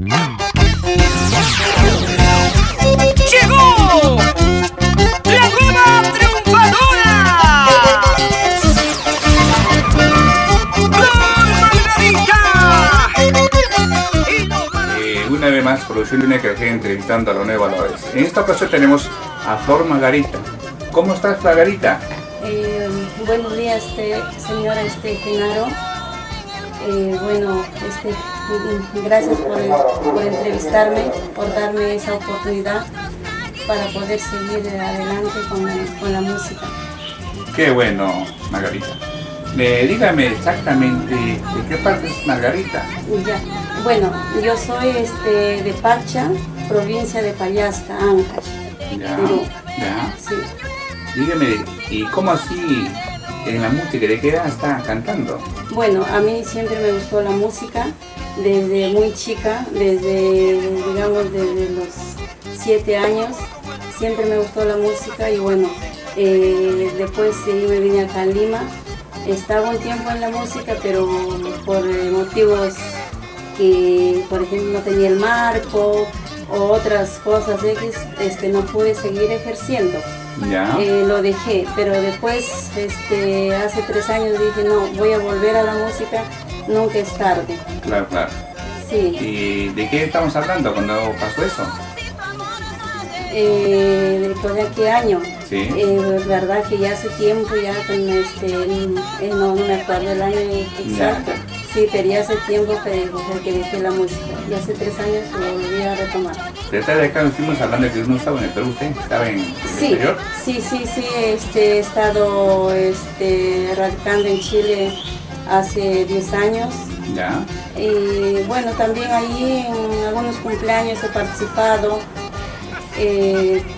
¡Llegó la nueva triunfadora! Una vez más, Producción Luna que sigue entrevistando a los nuevos valores. En esta ocasión tenemos a Flor Margarita. ¿Cómo estás, Margarita? Buenos días, señora Genaro. Gracias por entrevistarme, por darme esa oportunidad para poder seguir adelante con la música. Qué bueno, Margarita. Dígame exactamente de qué parte es Margarita. Ya. Bueno, yo soy de Parcha, provincia de Pallasca, Ancash, Perú. Ya. Sí. Dígame, ¿y cómo así en la música? ¿De qué edad está cantando? Bueno, a mí siempre me gustó la música desde muy chica, desde los 7 años, siempre me gustó la música y bueno, después me vine acá a Lima. Estaba un tiempo en la música, pero por motivos que, por ejemplo, no tenía el marco o otras cosas X, no pude seguir ejerciendo. Ya. Lo dejé, pero después, hace 3 años dije, no, voy a volver a la música, nunca es tarde. Claro, claro. Sí. ¿Y de qué estamos hablando cuando pasó eso? ¿Después de qué año? Sí. Verdad que ya hace tiempo, ya no me acuerdo el año exacto. Ya. Sí, pero ya hace tiempo que dejé la música. Y hace 3 años lo volví a retomar. Desde acá nos estuvimos hablando de que no estaba en el Perú, ¿usted estaba en el exterior? Sí, he estado radicando en Chile hace 10 años. Ya. Y bueno, también ahí en algunos cumpleaños he participado.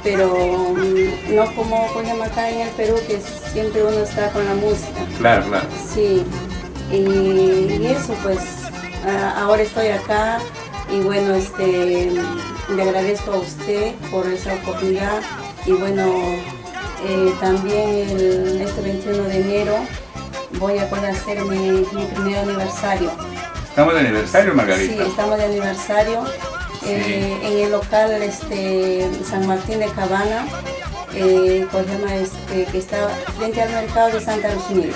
Pero no como acá en el Perú, que siempre uno está con la música. Claro, claro. Sí, y eso pues, ahora estoy acá y bueno, le agradezco a usted por esa oportunidad y bueno, también este 21 de enero voy a poder hacer mi primer aniversario. ¿Estamos de aniversario, Margarita? Sí, estamos de aniversario. Sí. En el local San Martín de Cabana, que está frente al mercado de Santa Lucía,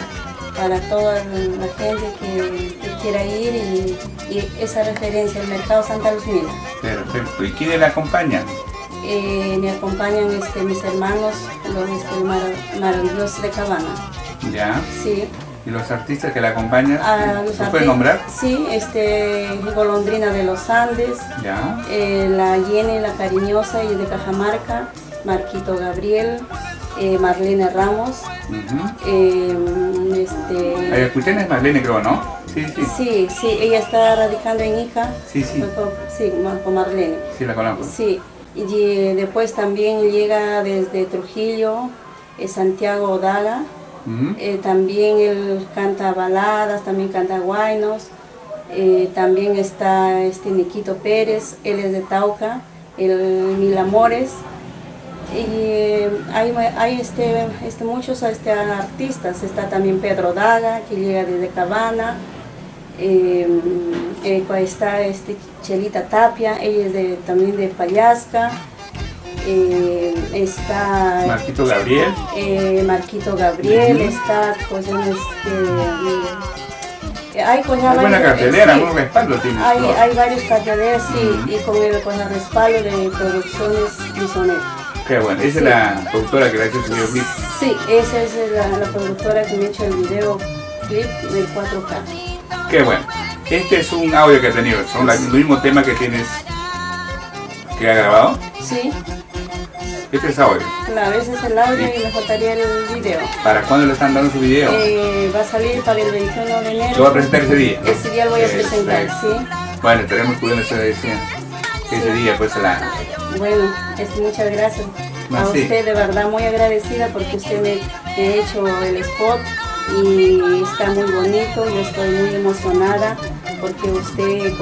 para toda la gente que quiera ir y esa referencia, el mercado Santa Lucía. Perfecto. ¿Y quiénes la acompañan? Me acompañan mis hermanos, los maravillosos de Cabana. Ya. Sí. ¿Y los artistas que la acompañan? ¿Se puede nombrar? Sí, Golondrina de los Andes, Ya. la Jenny, la Cariñosa y de Cajamarca, Marquito Gabriel, Marlene Ramos. Escuchen, es Marlene, creo, ¿no? Sí. Sí, ella está radicando en Ica. Sí. Sí, con Marlene. Sí, la conozco. Sí, y después también llega desde Trujillo, Santiago Odaga. También él canta baladas, también canta guaynos, también está Niquito Pérez, él es de Tauca, Mil Amores, y hay muchos artistas, está también Pedro Daga, que llega desde Cabana, está Chelita Tapia, ella es también de Pallasca. Está Marquito Gabriel. Está hay buena cartelera, un respaldo tiene. Hay varios carteleras, sí, y con el respaldo de Producciones Misioneras. Qué bueno, esa es la productora que le ha hecho el videoclip. Sí, esa es la productora que me ha hecho el videoclip del 4K. Qué bueno. Este es un audio que ha tenido, son el mismo tema que tienes, que ha grabado. Sí. Este es audio. Claro, ese es el audio y me faltaría el video. ¿Para cuándo le están dando su video? Va a salir para el 21 de enero. ¿Lo va a presentar ese día? Ese día lo voy a presentar, sí. Bueno, estaremos cubriendo ese día, pues Bueno, muchas gracias a usted, de verdad muy agradecida porque usted me ha hecho el spot y está muy bonito, yo estoy muy emocionada porque usted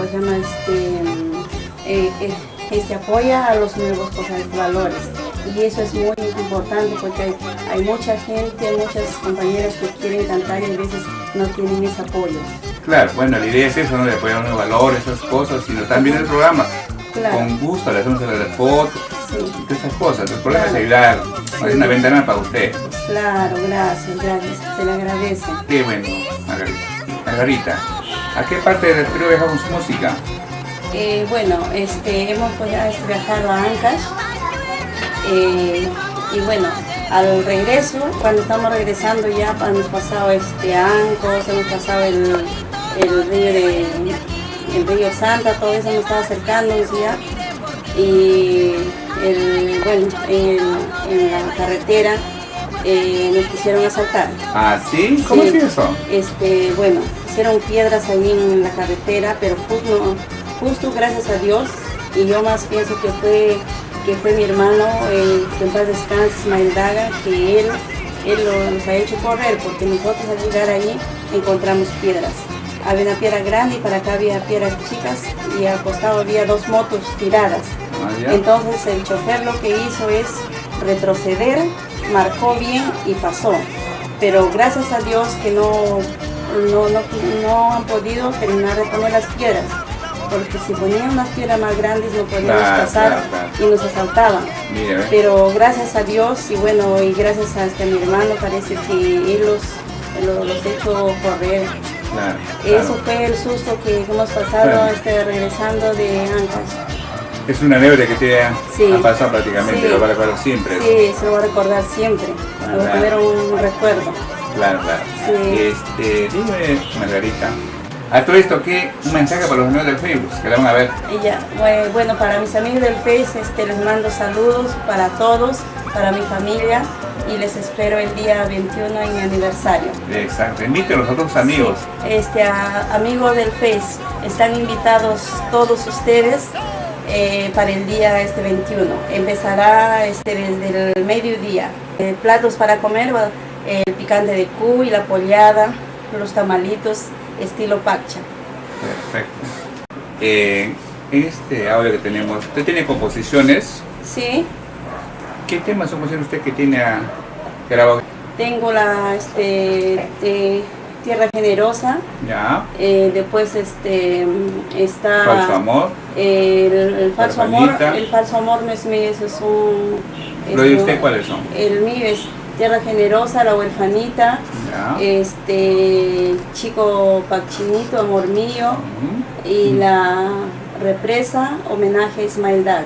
apoya a los nuevos valores y eso es muy importante porque hay mucha gente, muchas compañeras que quieren cantar y a veces no tienen ese apoyo. Claro, bueno, la idea es eso, ¿no? De apoyar un valor, esas cosas, sino también el programa. Claro. Con gusto le hacemos las fotos, Sí. y todas esas cosas. El problema Claro. es ayudar, es una ventana para usted. Claro, gracias, se le agradece. Qué bueno, Margarita. Margarita, ¿a qué parte del Perú viajamos su música? Bueno, hemos pues, viajado a Ancash y bueno, al regreso, cuando estamos regresando ya hemos pasado Ancos, hemos pasado el río Santa, todo eso nos estaba acercándonos ya y bueno, en la carretera nos quisieron asaltar. ¿Ah, sí? ¿Cómo Sí. es eso? Bueno, pusieron piedras ahí en la carretera, pero justo gracias a Dios, y yo más pienso que fue mi hermano, que en paz descanse, Ismael Daga, que él nos ha hecho correr, porque nosotros al llegar ahí encontramos piedras. Había una piedra grande y para acá había piedras chicas y al costado había 2 motos tiradas. Ah, ya. Entonces el chofer lo que hizo es retroceder, marcó bien y pasó. Pero gracias a Dios que no han podido terminar de poner las piedras. Porque si ponían unas piedras más grandes no podíamos Claro, pasar claro. y nos asaltaban. Mire, ¿ve? Pero gracias a Dios y bueno, y gracias a mi hermano parece que él los hecho correr. Claro, Eso claro. fue el susto que hemos pasado Claro. regresando de Ancash. Es una anécdota que te ha Sí. pasado prácticamente, Sí. lo va a recordar siempre. Sí, se lo voy a recordar siempre. Me voy a poner un recuerdo. Claro, claro. Sí. Dime, Margarita, a todo esto, un mensaje para los amigos del Facebook que la van a ver? Y ya, bueno, para mis amigos del Face les mando saludos para todos, para mi familia y les espero el día 21 en mi aniversario. Exacto, invite a los otros amigos. Sí, amigos del Face, están invitados todos ustedes para el día 21. Empezará desde el mediodía. Platos para comer, el picante de cuy, la pollada, los tamalitos estilo pacha. Perfecto. En este audio que tenemos, ¿usted tiene composiciones? Sí, ¿Qué temas compone usted que tiene grabado? tengo la Tierra Generosa, Ya, después está Falso Amor. el falso amor. Hermanita. El falso amor no es mío, eso es un... ¿Lo de usted cuáles son? El mío es Tierra Generosa, La Huerfanita, Ya. Chico Pachinito, Amor Mío, Ujú. y la Represa, homenaje a Ismael Daga.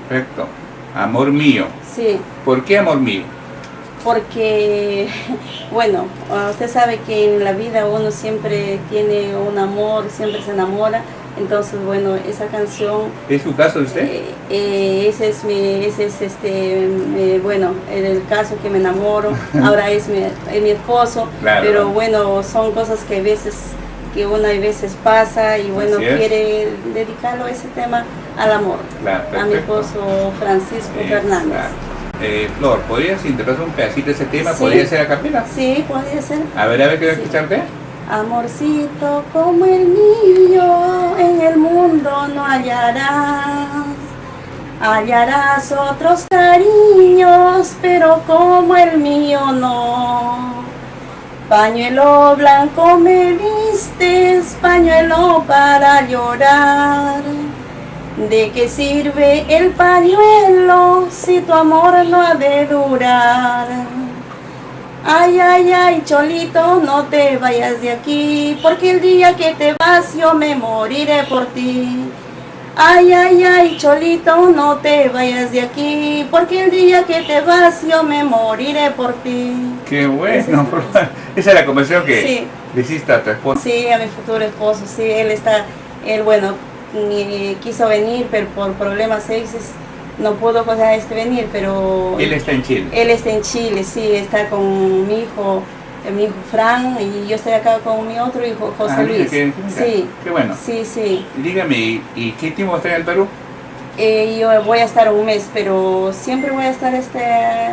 Perfecto. Amor mío. Sí, ¿Por qué amor mío? porque, bueno, usted sabe que en la vida uno siempre tiene un amor, siempre se enamora, entonces, bueno, esa canción, ¿Es su caso de usted? bueno, el caso que me enamoro, ahora es mi esposo, Claro. pero bueno, son cosas que a veces pasa y bueno, Así es. quiere dedicarlo a ese tema al amor, Claro, a mi perfecto. esposo Francisco Fernández. Exacto. Flor, ¿podrías interpretar un pedacito de ese tema? Sí. ¿Podría ser a capela? Sí, podría ser. A ver, quiero Sí. escucharte. Amorcito como el mío, en el mundo no hallarás otros cariños, pero como el mío no. Pañuelo blanco me vistes, pañuelo para llorar. ¿De qué sirve el pañuelo si tu amor no ha de durar? Ay, ay, ay, cholito, no te vayas de aquí, porque el día que te vas yo me moriré por ti. Ay, ay, ay, cholito, no te vayas de aquí, porque el día que te vas yo me moriré por ti. Qué bueno, Flor. Esa es la conversación que Sí. le hiciste a tu esposa. Sí, a mi futuro esposo, sí, él bueno, quiso venir, pero por problemas sexuales no pudo venir, pero Él está en Chile. él está en Chile, sí, está con mi hijo Fran, y yo estoy acá con mi otro hijo, José Ah, mira, Luis. mira, Sí, qué bueno. sí, sí. Dígame, ¿y qué tiempo va a estar en el Perú? Yo voy a estar un mes, pero siempre voy a estar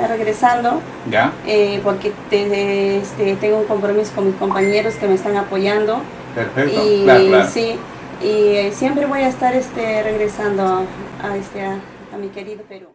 regresando, Ya. porque tengo un compromiso con mis compañeros que me están apoyando. Perfecto. Y Claro, claro. sí, y siempre voy a estar regresando a mi querido Perú.